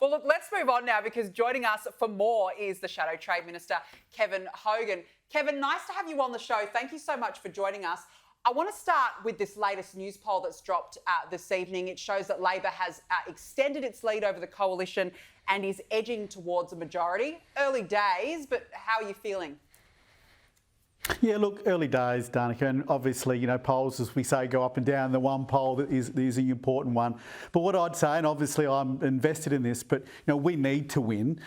Well, look, let's move on now because joining us for more is the Shadow Trade Minister, Kevin Hogan. Kevin, nice to have you on the show. Thank you so much for joining us. I want to start with this latest news poll that's dropped this evening. It shows that Labor has extended its lead over the coalition and is edging towards a majority. Early days, but how are you feeling? Yeah, look, early days, Danica, and obviously, polls, as we say, go up and down. The one poll that is an important one. But what I'd say, and obviously I'm invested in this, but, we need to win.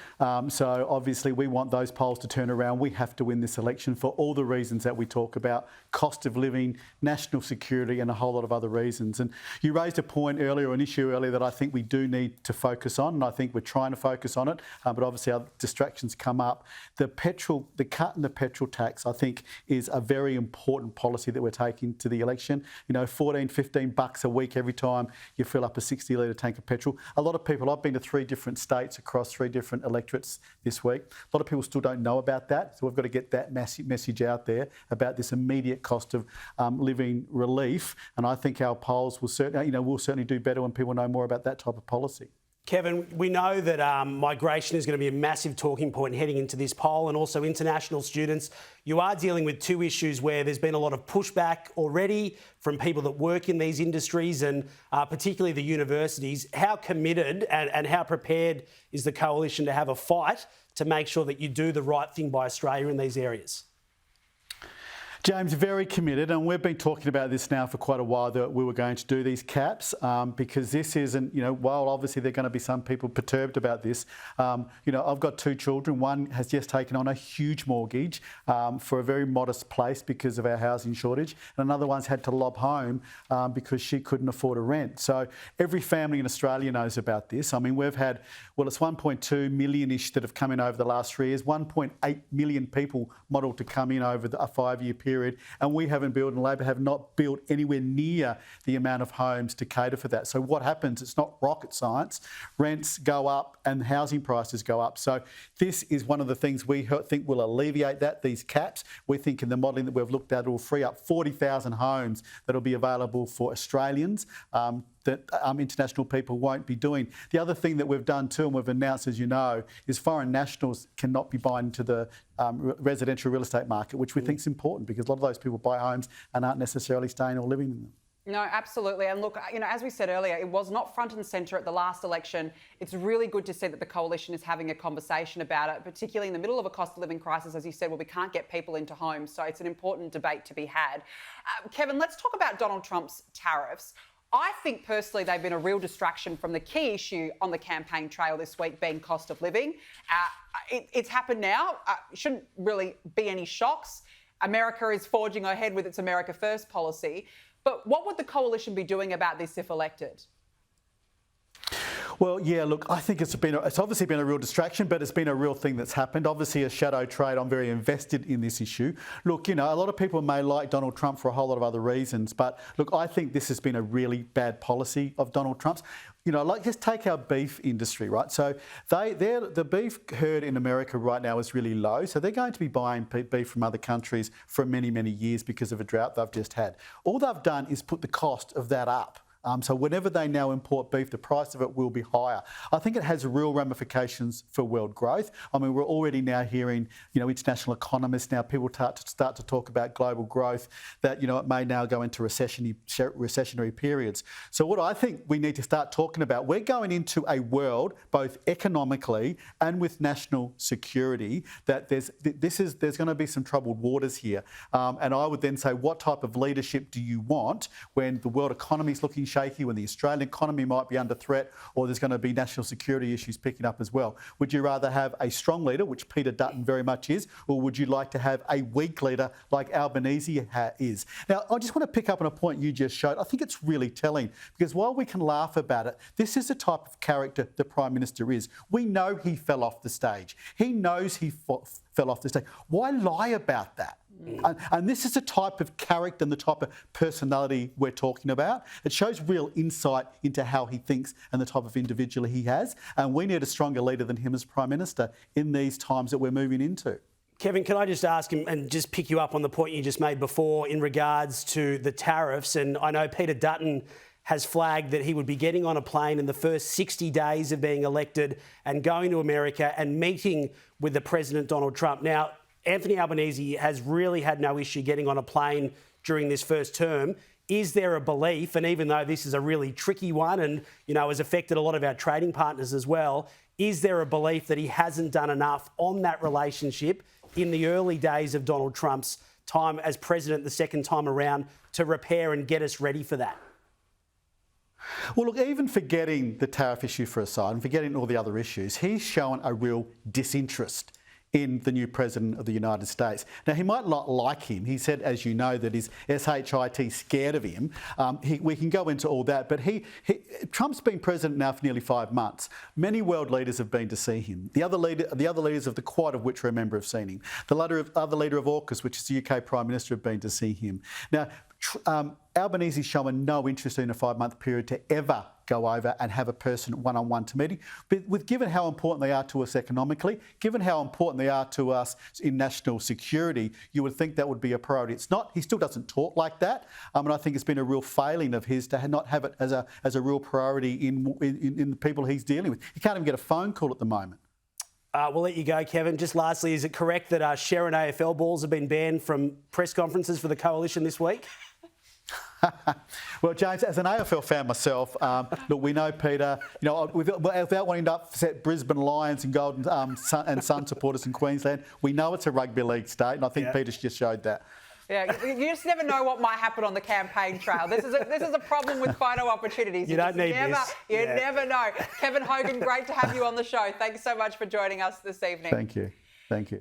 So obviously we want those polls to turn around. We have to win this election for all the reasons that we talk about: cost of living, national security, and a whole lot of other reasons. And you raised a point earlier, an issue earlier that I think we do need to focus on, and I think we're trying to focus on it, but obviously our distractions come up. The cut in the petrol tax, I think, is a very important policy that we're taking to the election. 14, 15 bucks a week every time you fill up a 60-litre tank of petrol. A lot of people, I've been to 3 different states across 3 different electorates this week. A lot of people still don't know about that. So we've got to get that message out there about this immediate cost of living relief. And I think our polls will certainly do better when people know more about that type of policy. Kevin, we know that migration is going to be a massive talking point heading into this poll, and also international students. You are dealing with 2 issues where there's been a lot of pushback already from people that work in these industries, and particularly the universities. How committed and how prepared is the coalition to have a fight to make sure that you do the right thing by Australia in these areas? James, very committed, and we've been talking about this now for quite a while, that we were going to do these caps because this isn't, while obviously there are going to be some people perturbed about this, I've got 2 children. One has just taken on a huge mortgage for a very modest place because of our housing shortage, and another one's had to lob home because she couldn't afford a rent. So every family in Australia knows about this. I mean, we've had, it's 1.2 million-ish that have come in over the last 3 years, 1.8 million people modelled to come in over a 5-year period. And we haven't built, and Labor have not built anywhere near the amount of homes to cater for that. So what happens, it's not rocket science. Rents go up and housing prices go up. So this is one of the things we think will alleviate that, these caps. We think in the modelling that we've looked at, it will free up 40,000 homes that will be available for Australians that international people won't be doing. The other thing that we've done too, and we've announced, as you know, is foreign nationals cannot be buying into the residential real estate market, which we think is important because a lot of those people buy homes and aren't necessarily staying or living in them. No, absolutely. And look, as we said earlier, it was not front and centre at the last election. It's really good to see that the coalition is having a conversation about it, particularly in the middle of a cost of living crisis. As you said, we can't get people into homes. So it's an important debate to be had. Kevin, let's talk about Donald Trump's tariffs. I think personally they've been a real distraction from the key issue on the campaign trail this week being cost of living. It's happened now. Shouldn't really be any shocks. America is forging ahead with its America First policy. But what would the coalition be doing about this if elected? Well, yeah, look, I think it's obviously been a real distraction, but it's been a real thing that's happened. Obviously, as Shadow Trade, I'm very invested in this issue. Look, a lot of people may like Donald Trump for a whole lot of other reasons, but look, I think this has been a really bad policy of Donald Trump's. Just take our beef industry, right? So the beef herd in America right now is really low. So they're going to be buying beef from other countries for many, many years because of a drought they've just had. All they've done is put the cost of that up. So whenever they now import beef, the price of it will be higher. I think it has real ramifications for world growth. I mean, we're already now hearing, international economists, now people start to talk about global growth, that, it may now go into recessionary periods. So what I think we need to start talking about, we're going into a world, both economically and with national security, that there's going to be some troubled waters here. And I would then say, what type of leadership do you want when the world economy is looking shaky, when the Australian economy might be under threat, or there's going to be national security issues picking up as well? Would you rather have a strong leader, which Peter Dutton very much is, or would you like to have a weak leader like Albanese is? Now, I just want to pick up on a point you just showed. I think it's really telling, because while we can laugh about it, this is the type of character the Prime Minister is. We know he fell off the stage. He knows he fell off the stage. Why lie about that? And this is the type of character and the type of personality we're talking about. It shows real insight into how he thinks and the type of individual he has. And we need a stronger leader than him as Prime Minister in these times that we're moving into. Kevin, can I just ask and just pick you up on the point you just made before in regards to the tariffs? And I know Peter Dutton has flagged that he would be getting on a plane in the first 60 days of being elected and going to America and meeting with the President Donald Trump. Now, Anthony Albanese has really had no issue getting on a plane during this first term. Is there a belief, and even though this is a really tricky one and, has affected a lot of our trading partners as well, is there a belief that he hasn't done enough on that relationship in the early days of Donald Trump's time as president the second time around to repair and get us ready for that? Well, look, even forgetting the tariff issue for a side and forgetting all the other issues, he's shown a real disinterest in the new President of the United States. Now, he might not like him. He said, as you know, that he's SHIT scared of him. We can go into all that, but Trump's been president now for nearly 5 months. Many world leaders have been to see him. The other leaders of the Quad, of which remember, have seen him. The other leader of AUKUS, which is the UK Prime Minister, have been to see him. Now, Albanese's shown no interest in a 5-month period to ever go over and have a person one-on-one to meeting. But given how important they are to us economically, given how important they are to us in national security, you would think that would be a priority. It's not. He still doesn't talk like that. And I think it's been a real failing of his to not have it as a real priority in the people he's dealing with. He can't even get a phone call at the moment. We'll let you go, Kevin. Just lastly, is it correct that Sharon AFL balls have been banned from press conferences for the Coalition this week? Well, James, as an AFL fan myself, look, we know Peter, without wanting to upset Brisbane Lions and Golden Sun supporters in Queensland, we know it's a rugby league state, and I think Peter's just showed that. Yeah, you just never know what might happen on the campaign trail. This is a problem with photo opportunities. You don't need this. You never know. Kevin Hogan, great to have you on the show. Thanks so much for joining us this evening. Thank you.